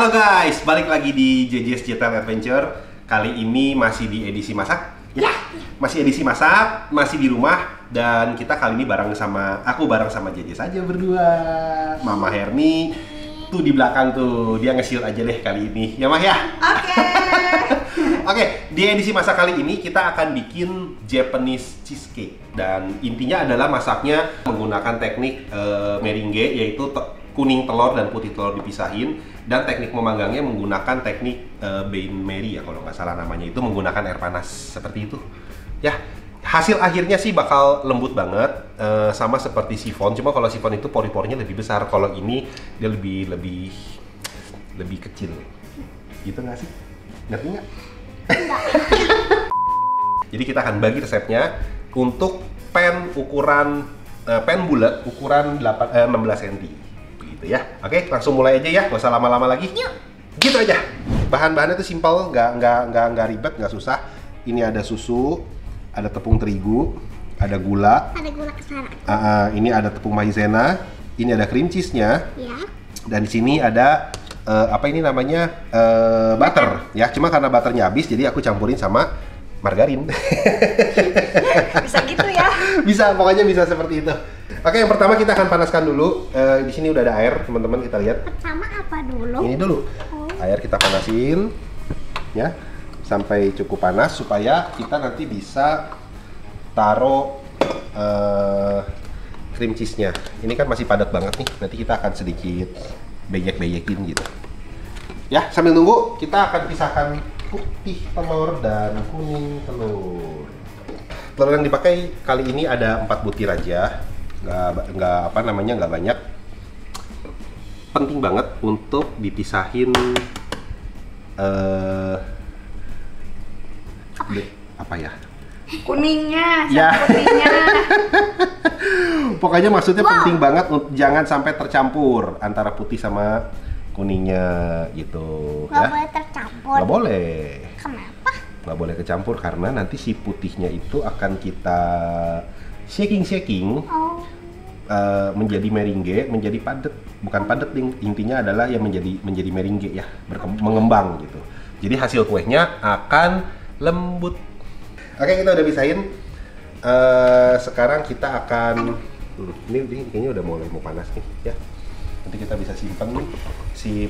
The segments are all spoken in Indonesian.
Halo guys, balik lagi di JJ's Jetel Adventure. Kali ini masih di edisi masak. Ya, masih edisi masak, masih di rumah. Dan kita kali ini bareng sama JJ saja berdua. Mama Herni tuh di belakang tuh, dia nge-shield aja deh kali ini. Ya Mah ya? Oke. Oke, di edisi masak kali ini kita akan bikin Japanese cheesecake. Dan intinya adalah masaknya menggunakan teknik meringue, yaitu kuning telur dan putih telur dipisahin, dan teknik memanggangnya menggunakan teknik bain marie ya kalau nggak salah namanya, itu menggunakan air panas seperti itu ya. Hasil akhirnya sih bakal lembut banget, sama seperti sifon, cuma kalau sifon itu pori-porinya lebih besar, kalau ini dia lebih kecil gitu nggak sih? Ngerti nggak? Jadi kita akan bagi resepnya untuk pan bulat ukuran 16 cm gitu ya. Oke, langsung mulai aja ya, nggak usah lama-lama lagi. Yuk. Gitu aja. Bahan-bahannya tuh simpel, nggak ribet, nggak susah. Ini ada susu, ada tepung terigu, ada gula. Ada gula kesana. Ini ada tepung maizena, ini ada cream cheese-nya. Ya. Dan di sini ada apa ini namanya butter ya. Cuma karena butternya habis, jadi aku campurin sama margarin. Bisa gitu ya? Bisa, pokoknya bisa seperti itu. Oke, yang pertama kita akan panaskan dulu. Di sini udah ada air, teman-teman, kita lihat. Pertama apa dulu? Ini dulu. Air kita panasin ya sampai cukup panas supaya kita nanti bisa taruh cream cheese-nya. Ini kan masih padat banget nih. Nanti kita akan sedikit beyek-beyekin gitu. Ya, sambil nunggu kita akan pisahkan putih telur dan kuning telur. Telur yang dipakai kali ini ada 4 butir aja. Nggak banyak. Penting banget untuk dipisahin apa ya? Kuningnya, Ya. putihnya. Pokoknya maksudnya penting banget, jangan sampai tercampur antara putih sama kuningnya gitu. Nggak ya. boleh tercampur. Nggak boleh. Kenapa? Nggak boleh kecampur karena nanti si putihnya itu akan kita shaking Oh. menjadi meringue, menjadi padat. Bukan padat, intinya adalah ya menjadi meringue ya, mengembang gitu. Jadi hasil kuenya akan lembut. Oke, kita udah pisahin. Sekarang kita akan ini kayaknya udah mulai mau panas nih ya. Nanti kita bisa simpen si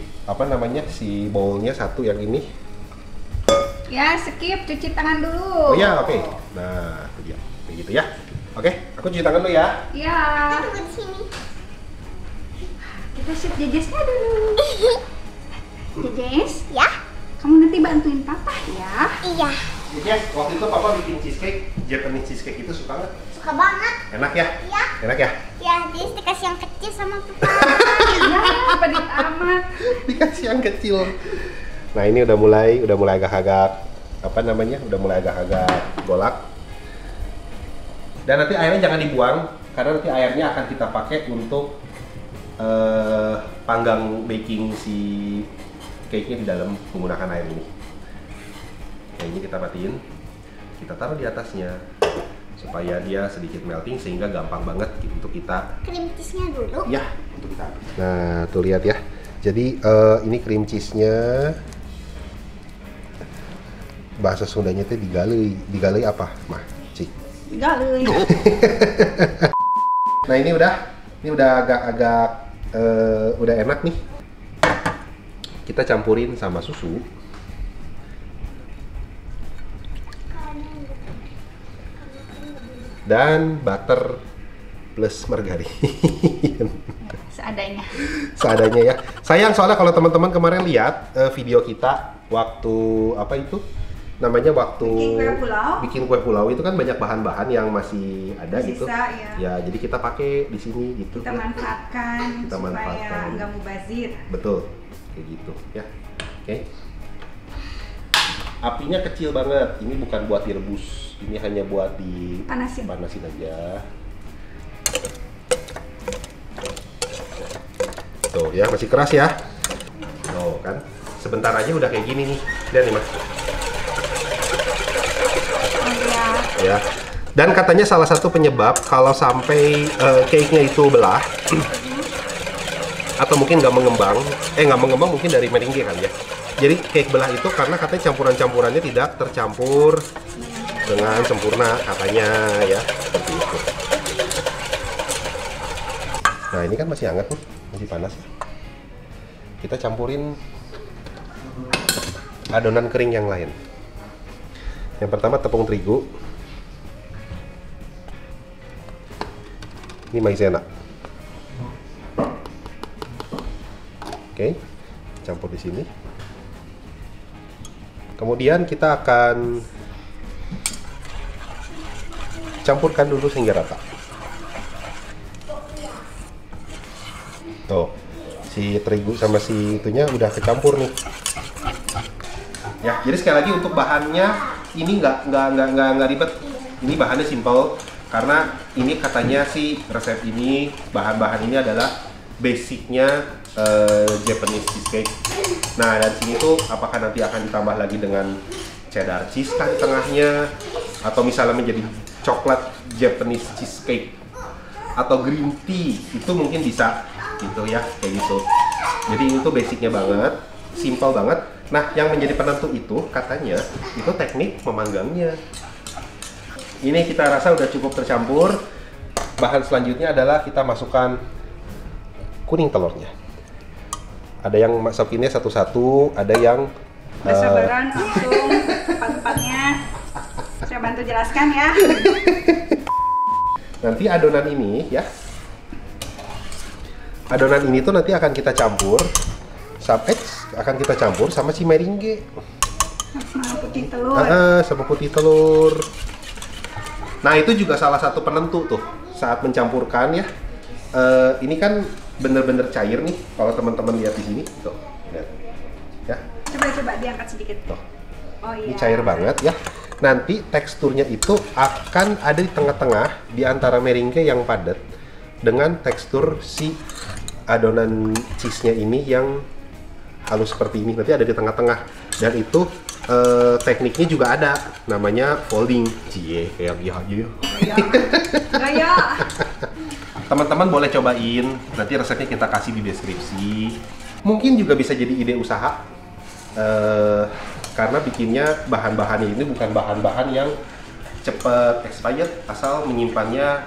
bowlnya satu yang ini. Ya, skip, cuci tangan dulu. Oh ya, oke. Nah, itu dia. Kayak gitu ya. Oke, aku cuci tangan dulu ya. Ya. Tunggu di sini. Kita sip jejesnya dulu. Jejes? Ya. Kamu nanti bantuin papa ya. Iya. Yes, waktu itu papa bikin cheesecake, Japanese cheesecake itu suka nggak? Suka banget. Enak ya? Iya. Enak ya? Ya, jadi dikasih yang kecil sama papa. Ya, pedit amat. Dikasih yang kecil. Nah, ini udah mulai agak-agak udah mulai agak-agak golak. Dan nanti airnya jangan dibuang karena nanti airnya akan kita pakai untuk panggang baking si cake-nya di dalam menggunakan air ini. Nah, ini kita matiin, kita taruh di atasnya supaya dia sedikit melting sehingga gampang banget untuk kita Cream cheese-nya dulu. ya untuk kita. Nah, tuh lihat ya. Jadi ini cream cheese-nya, bahasa Sundanya itu digalei apa, Mah? Cik. Digalei. Nah, ini udah agak-agak udah enak nih. Kita campurin sama susu. Dan butter plus margarin. Seadanya ya. Sayang soalnya kalau teman-teman kemarin lihat video kita waktu bikin kue pulau itu kan banyak bahan-bahan yang masih ada Sisa, gitu. ya. Jadi kita pakai di sini gitu. Kita manfaatkan supaya nggak mubazir. Betul, kayak gitu ya. Oke. Apinya kecil banget. Ini bukan buat direbus. Ini hanya buat Panasin aja. Tuh ya, masih keras ya. Tuh kan. Sebentar aja udah kayak gini nih. Lihat nih, Mas. Ya. Dan katanya salah satu penyebab kalau sampai cake-nya itu belah atau mungkin nggak mengembang. Nggak mengembang mungkin dari meringue kali ya. Jadi cake belah itu karena katanya campuran-campurannya tidak tercampur dengan sempurna katanya ya, seperti itu. Nah ini kan masih hangat nih, masih panas. Kita campurin adonan kering yang lain. Yang pertama tepung terigu. Ini maizena. Oke, campur di sini. Kemudian kita akan campurkan dulu hingga rata. Tuh, si terigu sama si itunya udah kecampur nih. Ya, jadi sekali lagi untuk bahannya ini nggak ribet. Ini bahannya simple karena ini katanya sih resep ini bahan-bahan ini adalah basicnya Japanese cheesecake. Nah, dan sini tuh apakah nanti akan ditambah lagi dengan cheddar cheese kan di tengahnya, atau misalnya menjadi coklat Japanese cheesecake atau green tea, itu mungkin bisa gitu ya, kayak gitu. Jadi ini tuh basicnya banget, simple banget. Nah, yang menjadi penentu itu katanya itu teknik memanggangnya. Ini kita rasa udah cukup tercampur. Bahan selanjutnya adalah kita masukkan kuning telurnya. Ada yang masukinnya satu-satu, ada yang bersabaran langsung tempat-tempatnya. Saya bantu jelaskan ya. Nanti adonan ini ya. Adonan ini tuh nanti akan kita campur sama si meringue. Sama putih telur. Sama putih telur. Nah, itu juga salah satu penentu tuh saat mencampurkan ya. Ini kan bener-bener cair nih kalau teman-teman lihat di sini. Tuh, lihat. Ya. Coba diangkat sedikit. Tuh. Oh iya. Ini cair banget ya. Nanti teksturnya itu akan ada di tengah-tengah di antara meringue yang padat dengan tekstur si adonan cheese-nya ini yang halus seperti ini. Nanti ada di tengah-tengah, dan itu tekniknya juga ada, namanya folding. Cie, kayak gaya. Teman-teman boleh cobain, nanti resepnya kita kasih di deskripsi. Mungkin juga bisa jadi ide usaha, karena bikinnya bahan-bahannya ini bukan bahan-bahan yang cepet expired, asal menyimpannya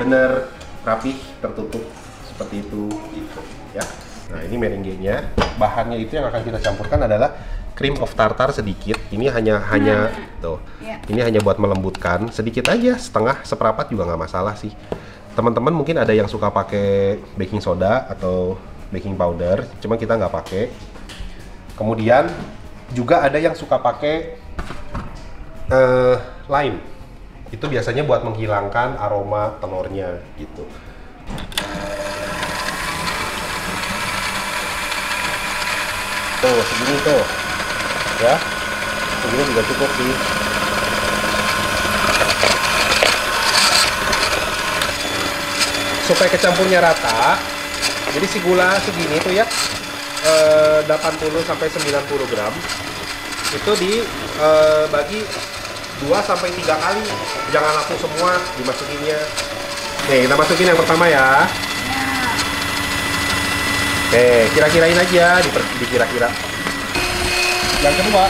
bener rapih, tertutup seperti itu gitu ya. Nah, ini meringuenya. Bahannya itu yang akan kita campurkan adalah cream of tartar sedikit. Ini hanya tuh. Ini hanya buat melembutkan sedikit aja, setengah, seperempat juga nggak masalah sih. Teman-teman mungkin ada yang suka pakai baking soda atau baking powder, cuma kita nggak pakai. Kemudian juga ada yang suka pakai lime. Itu biasanya buat menghilangkan aroma telurnya gitu. Tuh, segini tuh. Ya. Segini juga cukup sih. Supaya kecampurnya rata. Jadi si gula segini tuh ya. 80 sampai 90 gram. Itu dibagi 2 sampai 3 kali. Jangan langsung semua dimasukinnya. Oke, kita masukin yang pertama ya. Oke, kira-kirain aja, dikira-kira. Yang kedua.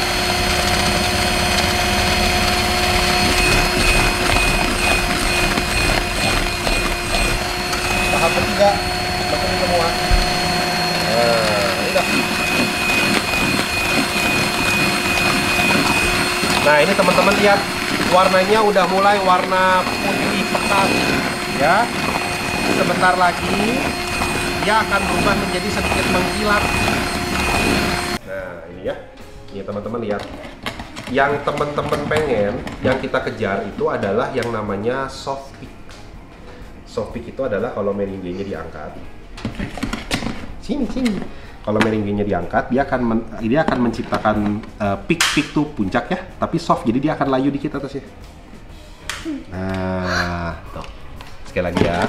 Tahap ketiga, masukin semua. Udah. Nah, ini teman-teman lihat, warnanya udah mulai warna putih pekat ya. Sebentar lagi dia akan berubah menjadi sedikit mengkilat. Nah, ini ya. Ini teman-teman lihat. Yang teman-teman pengen, yang kita kejar itu adalah yang namanya soft peak. Soft peak itu adalah kalau meringuenya diangkat. Sini. Kalau meringuenya diangkat, dia akan menciptakan peak tuh puncak ya, tapi soft, jadi dia akan layu dikit atasnya. Nah, tuh. Sekali lagi ya.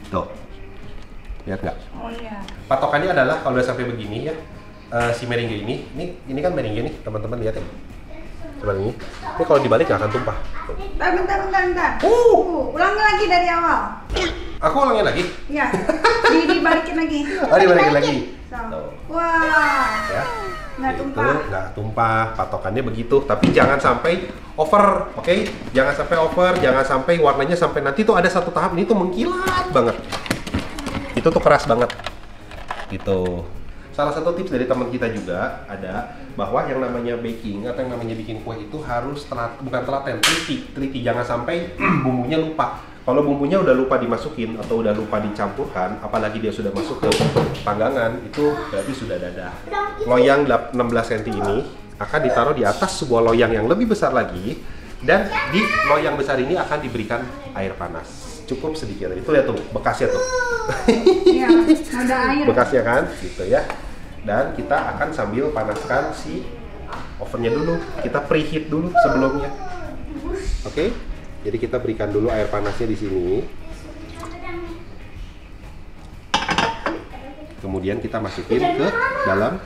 Tuh. Lihat nggak? Oh iya. Patokannya adalah kalau udah sampai begini ya, si meringue ini kan meringue nih, teman-teman lihat ya. Coba ini kalau dibalik nggak akan tumpah. Tuh. Bentar. Ulangi lagi dari awal. Aku ulangin lagi. Iya. Dibalikin lagi. Oh, dibalikin lagi. So. Wah. Ya. Nggak tumpah. Nggak tumpah. Patokannya begitu. Tapi jangan sampai over, oke? Jangan sampai over. Jangan sampai warnanya sampai nanti tuh ada satu tahap ini tuh mengkilat banget. Itu tuh keras banget. Gitu. Salah satu tips dari teman kita juga ada bahwa yang namanya baking atau yang namanya bikin kue itu harus bukan telaten, teliti. Jangan sampai bumbunya lupa. Kalau bumbunya udah lupa dimasukin atau udah lupa dicampurkan, apalagi dia sudah masuk ke panggangan, itu berarti sudah dadah. Loyang 16 cm ini akan ditaruh di atas sebuah loyang yang lebih besar lagi, dan di loyang besar ini akan diberikan air panas. Cukup sedikit. Itu lihat tuh bekasnya tuh. Iya, ada air. Bekasnya kan, gitu ya. Dan kita akan sambil panaskan si ovennya dulu. Kita preheat dulu sebelumnya. Oke? Jadi kita berikan dulu air panasnya di sini. Kemudian kita masukin ke dalam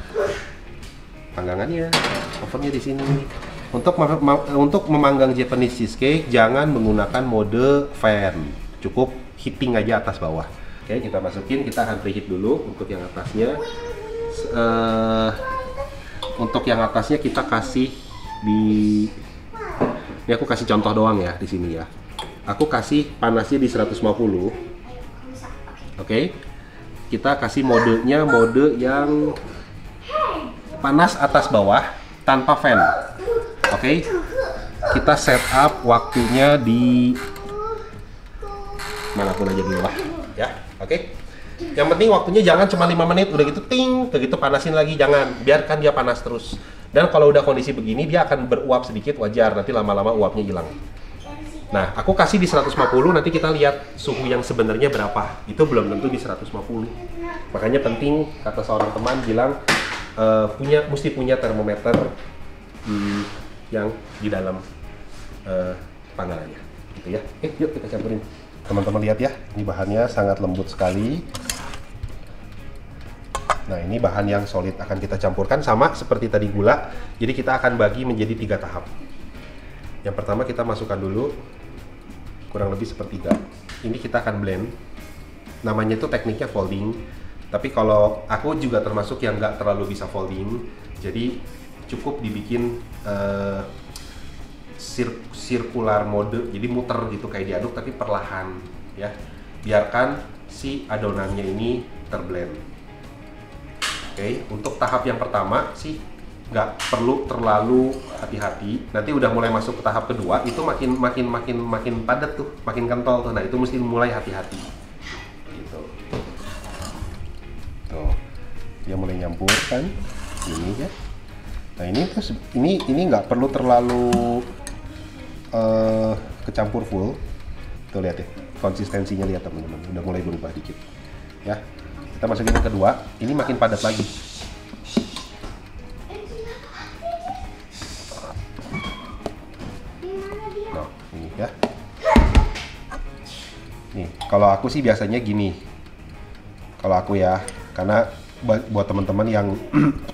panggangannya. Ovennya di sini. Untuk memanggang Japanese cheesecake jangan menggunakan mode fan. Cukup heating aja atas bawah. Oke, kita masukin, kita akan preheat dulu untuk yang atasnya. Untuk yang atasnya kita kasih di, ini aku kasih contoh doang ya di sini ya. Aku kasih panasnya di 150. Oke. Kita kasih modenya mode yang panas atas bawah tanpa fan. Oke. Kita set up waktunya di manapun aja dulu lah ya. Oke. Yang penting waktunya jangan cuma 5 menit udah gitu ting, begitu panasin lagi, jangan, biarkan dia panas terus. Dan kalau udah kondisi begini dia akan beruap sedikit, wajar, nanti lama-lama uapnya hilang. Nah, aku kasih di 150, nanti kita lihat suhu yang sebenarnya berapa. Itu belum tentu di 150. Makanya penting, kata seorang teman bilang mesti punya termometer yang di dalam panggangannya gitu ya. Yuk kita campurin. Teman-teman lihat ya, ini bahannya sangat lembut sekali. Nah, ini bahan yang solid akan kita campurkan sama seperti tadi gula. Jadi kita akan bagi menjadi 3 tahap. Yang pertama kita masukkan dulu kurang lebih sepertiga. Ini kita akan blend. Namanya itu tekniknya folding. Tapi kalau aku juga termasuk yang nggak terlalu bisa folding. Jadi cukup dibikin circular mode, jadi muter gitu kayak diaduk tapi perlahan ya. Biarkan si adonannya ini terblend. Oke, untuk tahap yang pertama sih nggak perlu terlalu hati-hati. Nanti udah mulai masuk ke tahap kedua itu makin padat tuh, makin kental tuh. Nah, itu mesti mulai hati-hati. Gitu. Tuh. Dia mulai nyampur kan. Ini ya. Nah, ini nggak perlu terlalu kecampur full. Tuh lihat ya, konsistensinya lihat teman-teman, udah mulai berubah dikit ya. Kita masukin yang kedua, ini makin padat lagi. Nah, ini ya. Nih, kalau aku sih biasanya gini. Kalau aku ya, karena buat teman-teman yang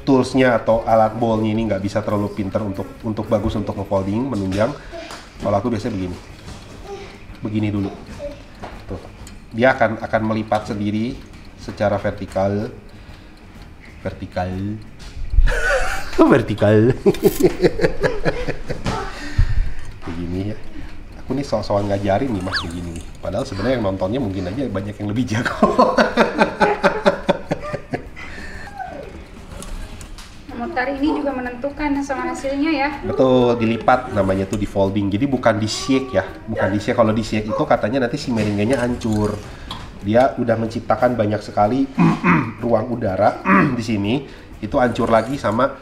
toolsnya atau alat bowlnya ini nggak bisa terlalu pinter untuk bagus untuk nge-folding, menunjang. Kalau aku biasanya begini dulu. Tuh, dia akan melipat sendiri secara vertikal. Begini ya. Aku nih soal ngajarin nih mas begini. Padahal sebenarnya yang nontonnya mungkin aja banyak yang lebih jago. Mutar ini juga menentukan sama hasilnya ya. Betul, dilipat namanya tuh di folding. Jadi bukan di shake ya, bukan di shake. Kalau di shake itu katanya nanti si merenggenya hancur. Dia udah menciptakan banyak sekali ruang udara di sini. Itu hancur lagi sama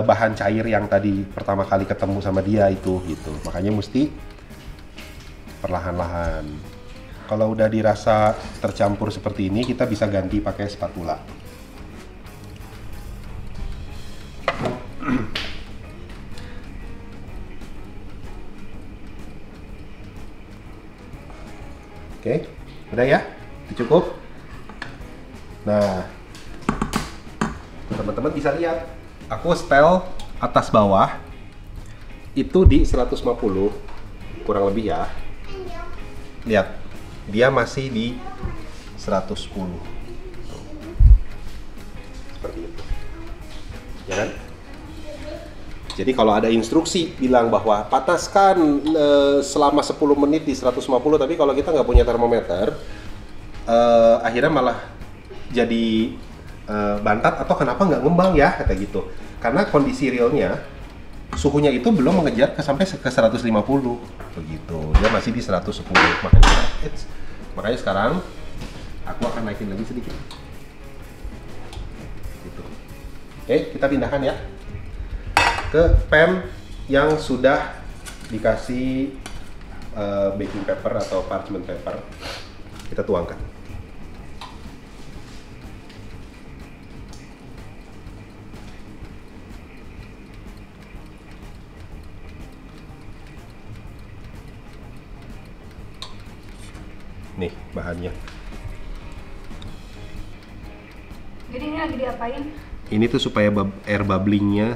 bahan cair yang tadi pertama kali ketemu sama dia itu gitu. Makanya mesti perlahan-lahan. Kalau udah dirasa tercampur seperti ini, kita bisa ganti pakai spatula. Oke, udah ya? Itu cukup. Nah, teman-teman bisa lihat, aku setel atas bawah itu di 150 kurang lebih ya. Lihat, dia masih di 110. Seperti itu. Ya kan? Jadi kalau ada instruksi bilang bahwa panaskan selama 10 menit di 150, tapi kalau kita nggak punya termometer, akhirnya malah jadi bantat atau kenapa nggak ngembang ya, kata gitu. Karena kondisi realnya suhunya itu belum mengejar sampai ke 150 begitu, dia masih di 110. Makanya sekarang aku akan naikin lagi sedikit gitu. Oke, kita pindahkan ya ke pan yang sudah dikasih baking paper atau parchment paper. Kita tuangkan. Nih bahannya. Jadi ini lagi diapain? Ini tuh supaya air bubblingnya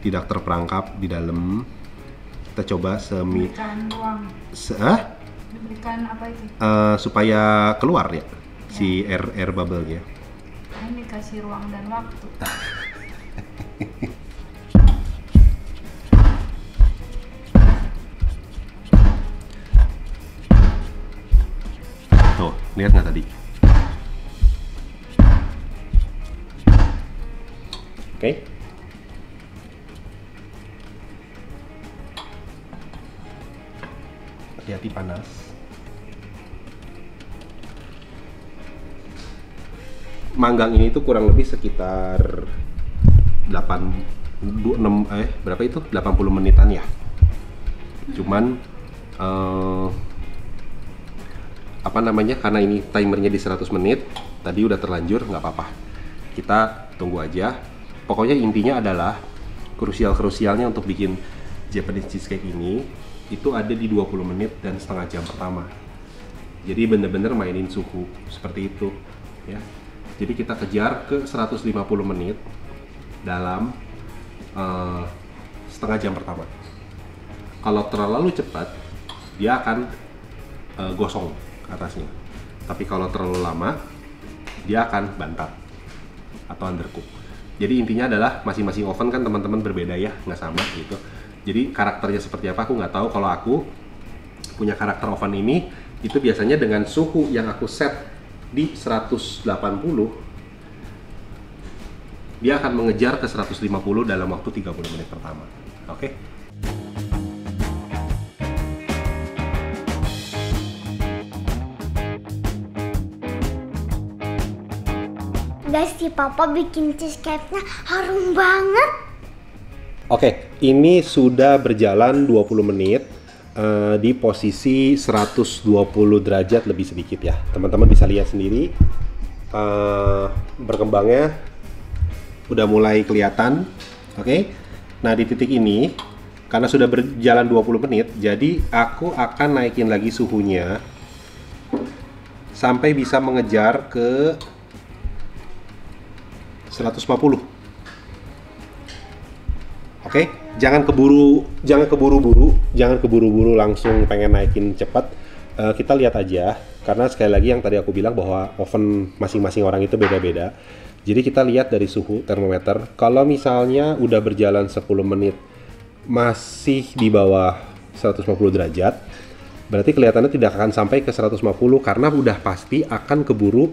tidak terperangkap di dalam. Kita coba Diberikan ruang. Diberikan apa itu? Supaya keluar ya si air bubble-nya. Ini dikasih ruang dan waktu. Tuh, lihat nggak tadi? Oke. Hati-hati panas. Manggang ini tuh kurang lebih sekitar 6 berapa itu? 80 menitan ya. Cuman apa namanya, karena ini timernya di 100 menit, tadi udah terlanjur, nggak apa-apa. Kita tunggu aja. Pokoknya intinya adalah krusialnya untuk bikin Japanese cheesecake ini itu ada di 20 menit dan setengah jam pertama. Jadi bener-bener mainin suhu seperti itu ya. Jadi kita kejar ke 150 menit dalam setengah jam pertama. Kalau terlalu cepat dia akan gosong atasnya. Tapi kalau terlalu lama dia akan bantat atau undercook. Jadi intinya adalah masing-masing oven kan teman-teman berbeda ya, nggak sama gitu. Jadi karakternya seperti apa aku nggak tahu. Kalau aku punya karakter oven ini, itu biasanya dengan suhu yang aku set di 180, dia akan mengejar ke 150 dalam waktu 30 menit pertama. Oke? Guys, si Papa bikin cheesecake-nya harum banget. Oke, ini sudah berjalan 20 menit di posisi 120 derajat lebih sedikit ya. Teman-teman bisa lihat sendiri berkembangnya udah mulai kelihatan. Oke. Nah, di titik ini karena sudah berjalan 20 menit, jadi aku akan naikin lagi suhunya sampai bisa mengejar ke 150. Oke, jangan keburu-buru langsung pengen naikin cepat. Kita lihat aja, karena sekali lagi yang tadi aku bilang bahwa oven masing-masing orang itu beda-beda. Jadi kita lihat dari suhu termometer. Kalau misalnya udah berjalan 10 menit masih di bawah 150 derajat, berarti kelihatannya tidak akan sampai ke 150 karena udah pasti akan keburu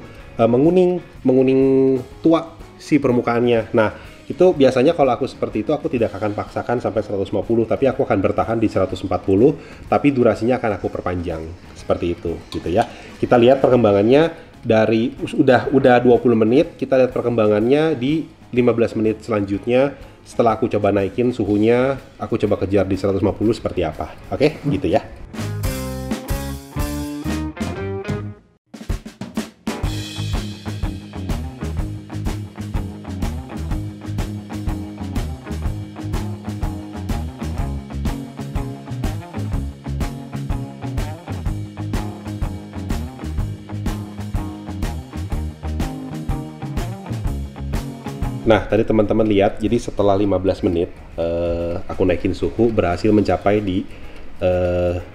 menguning tua si permukaannya. Nah, itu biasanya kalau aku seperti itu, aku tidak akan paksakan sampai 150, tapi aku akan bertahan di 140, tapi durasinya akan aku perpanjang. Seperti itu, gitu ya. Kita lihat perkembangannya dari udah 20 menit, kita lihat perkembangannya di 15 menit selanjutnya. Setelah aku coba naikin suhunya, aku coba kejar di 150 seperti apa. Oke, gitu ya. Nah, tadi teman-teman lihat, jadi setelah 15 menit aku naikin suhu, berhasil mencapai di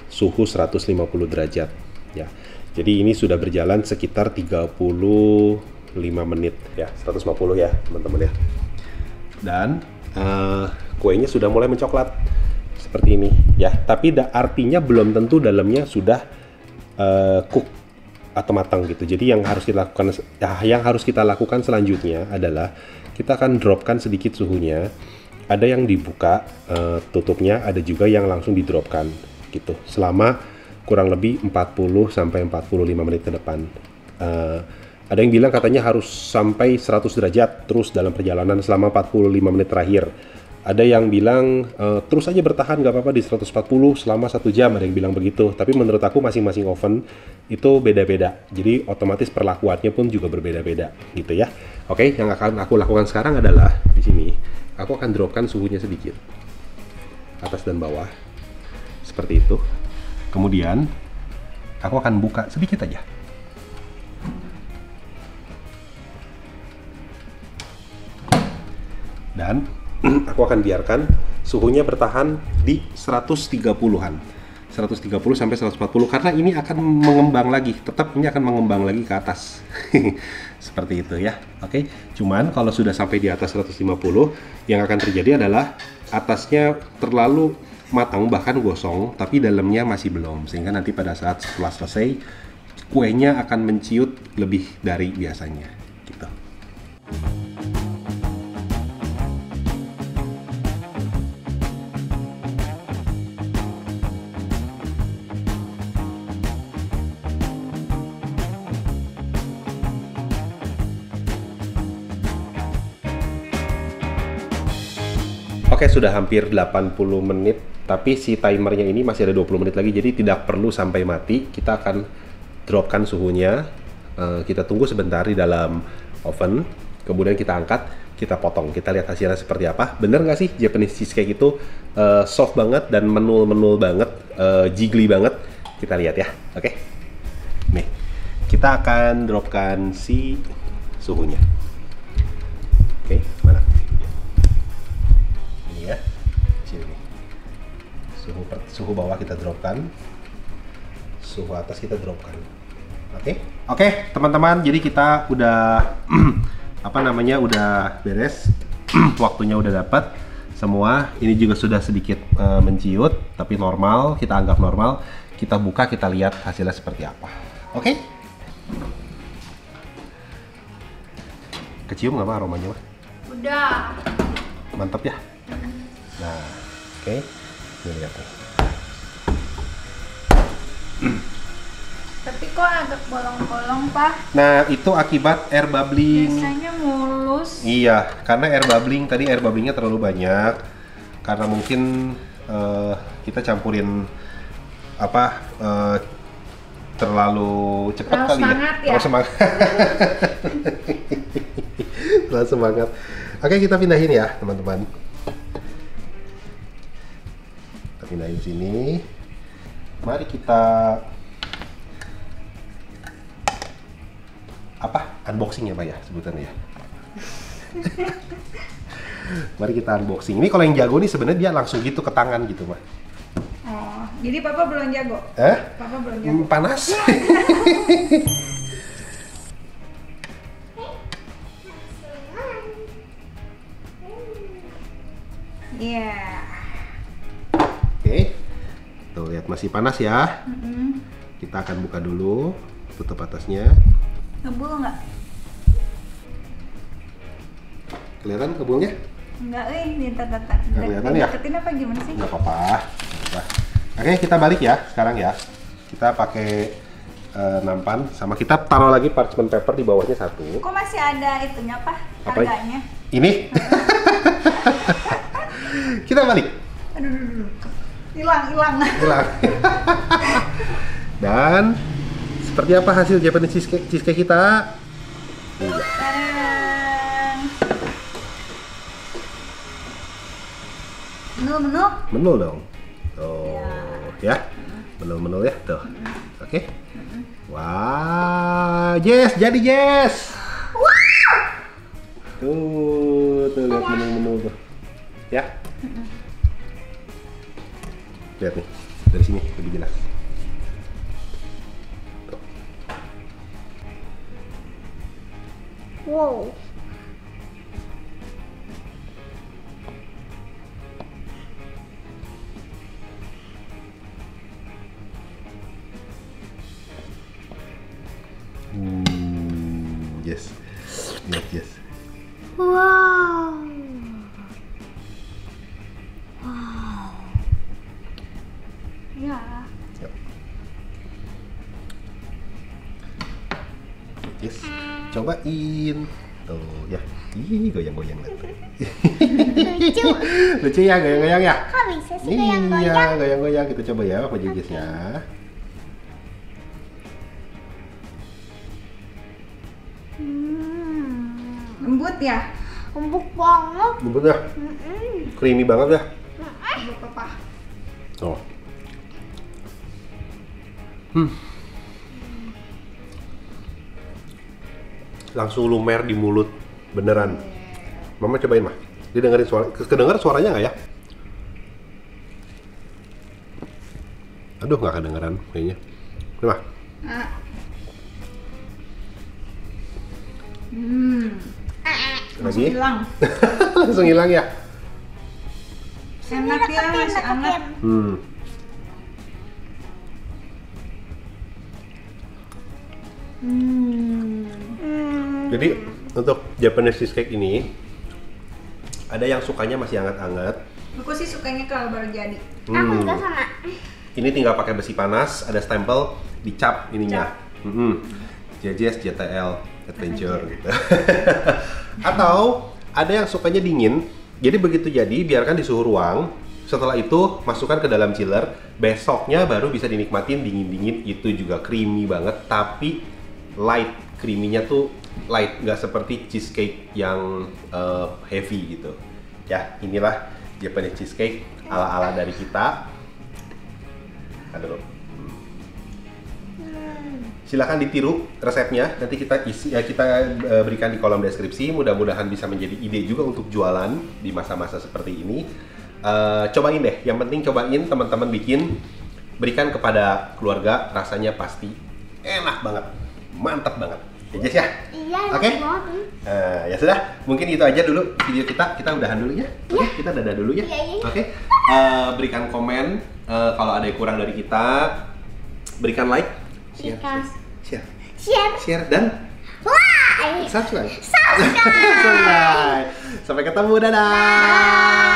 suhu 150 derajat. Ya. Jadi ini sudah berjalan sekitar 35 menit ya, 150 ya teman-teman ya. Dan kuenya sudah mulai mencoklat seperti ini ya. Tapi artinya belum tentu dalamnya sudah cook atau matang gitu. Jadi yang harus kita lakukan selanjutnya adalah kita akan dropkan sedikit suhunya. Ada yang dibuka tutupnya, ada juga yang langsung didropkan gitu. Selama kurang lebih 40 sampai 45 menit ke depan. Ada yang bilang katanya harus sampai 100 derajat terus dalam perjalanan selama 45 menit terakhir. Ada yang bilang terus aja bertahan nggak apa-apa di 140 selama 1 jam, ada yang bilang begitu. Tapi menurut aku masing-masing oven itu beda-beda. Jadi otomatis perlakuannya pun juga berbeda-beda gitu ya. Oke, yang akan aku lakukan sekarang adalah di sini aku akan dropkan suhunya sedikit. Atas dan bawah. Seperti itu. Kemudian aku akan buka sedikit aja. Dan aku akan biarkan suhunya bertahan di 130-an. 130 sampai 140 karena ini akan mengembang lagi. Tetap ini akan mengembang lagi ke atas. Seperti itu ya. Oke. Cuman kalau sudah sampai di atas 150, yang akan terjadi adalah atasnya terlalu matang bahkan gosong, tapi dalamnya masih belum, sehingga nanti pada saat setelah selesai kuenya akan menciut lebih dari biasanya gitu. Oke, sudah hampir 80 menit, tapi si timernya ini masih ada 20 menit lagi, jadi tidak perlu sampai mati. Kita akan dropkan suhunya, kita tunggu sebentar di dalam oven, kemudian kita angkat, kita potong, kita lihat hasilnya seperti apa. Bener nggak sih Japanese cheesecake itu soft banget dan menul-menul banget, jiggly banget? Kita lihat ya, oke? Nih, kita akan dropkan si suhunya. Oke, mana? Ya, sini. Suhu bawah kita dropkan, suhu atas kita dropkan. Oke, teman-teman. Jadi kita udah udah beres. Waktunya udah dapat semua. Ini juga sudah sedikit menciut, tapi normal. Kita anggap normal. Kita buka, kita lihat hasilnya seperti apa. Oke? Kecium nggak, aromanya mah? Udah. Mantap ya. Nah, oke. Ini lihat nih. Tapi kok agak bolong-bolong, Pak? Nah, itu akibat air bubbling. Biasanya mulus. Iya, karena air bubbling tadi air bubblingnya terlalu banyak. Karena mungkin kita campurin terlalu cepat kali ya. Terlalu semangat. Terlalu semangat. Oke, kita pindahin ya, teman-teman. Kita pindahin sini. Mari kita unboxing ya, Pak ya, sebutannya ya. Mari kita unboxing. Ini kalau yang jago nih sebenarnya dia langsung gitu ke tangan gitu, Pak. Oh, jadi Papa belum jago? Papa belum jago? Panas. Iya. Oke. Tuh, lihat masih panas ya. Kita akan buka dulu, tutup atasnya. Ngebul nggak? Kelihatan kebulnya? Enggak, nggak kelihatan ya? Deketin apa gimana sih? Nggak apa-apa. Oke, kita balik ya sekarang ya. Kita pakai nampan, sama kita taruh lagi parchment paper di bawahnya satu. Kok masih ada itunya, Pak? Harganya? Ini? Kita balik. Aduh. Hilang. Dan seperti apa hasil Japanese cheesecake kita? Menul dong. Tuh, ya. Menul ya, tuh. Oke. Wah, yes, jadi yes. Tuh, lihat menul tuh. Ya. Lihat nih, dari sini lebih jelas. Wow. Yes. Yes. Wow. Wow. Ya. Yep. Yes. Cobain. Tuh ya. Ih, goyang-goyang nanti. Lucu. Lucu ya, goyang-goyang ya? Kok bisa sih Iya, goyang-goyang? goyang-goyang. Kita coba ya, Pak Jujis ya. Lembut ya? Empuk banget. Lembut ya? Creamy banget ya? Lembut papa. Oh. Langsung lumer di mulut, beneran. Mama cobain mah. Didengerin suara, kedengar suaranya nggak ya? Aduh, nggak kedengeran kayaknya. Ini mah. Langsung Lagi? hilang. Langsung hilang ya? Enak ya, masih hangat. Jadi untuk Japanese cheesecake ini ada yang sukanya masih hangat-hangat. Aku sih sukanya kalau baru jadi. Aku juga sama. Ini tinggal pakai besi panas, ada stempel, dicap ininya. JJS JTL Adventure gitu. Atau ada yang sukanya dingin, jadi begitu jadi biarkan di suhu ruang. Setelah itu masukkan ke dalam chiller. Besoknya baru bisa dinikmatin dingin-dingin. Itu juga creamy banget, tapi light. Creamy-nya tuh light, nggak seperti cheesecake yang heavy gitu. Ya, inilah Japanese cheesecake ala-ala dari kita. Aduh. Silahkan ditiru resepnya, nanti kita berikan di kolom deskripsi. Mudah-mudahan bisa menjadi ide juga untuk jualan di masa-masa seperti ini. Cobain deh, yang penting cobain, teman-teman bikin, berikan kepada keluarga, rasanya pasti enak banget, mantap banget. Ya Jess ya? Iya, Oke? Ya sudah, mungkin itu aja dulu video kita udahan dulu ya. Oke, kita dadah dulu ya. Iya. Oke, berikan komen kalau ada yang kurang dari kita, berikan like, share dan subscribe. Sampai ketemu, dadah.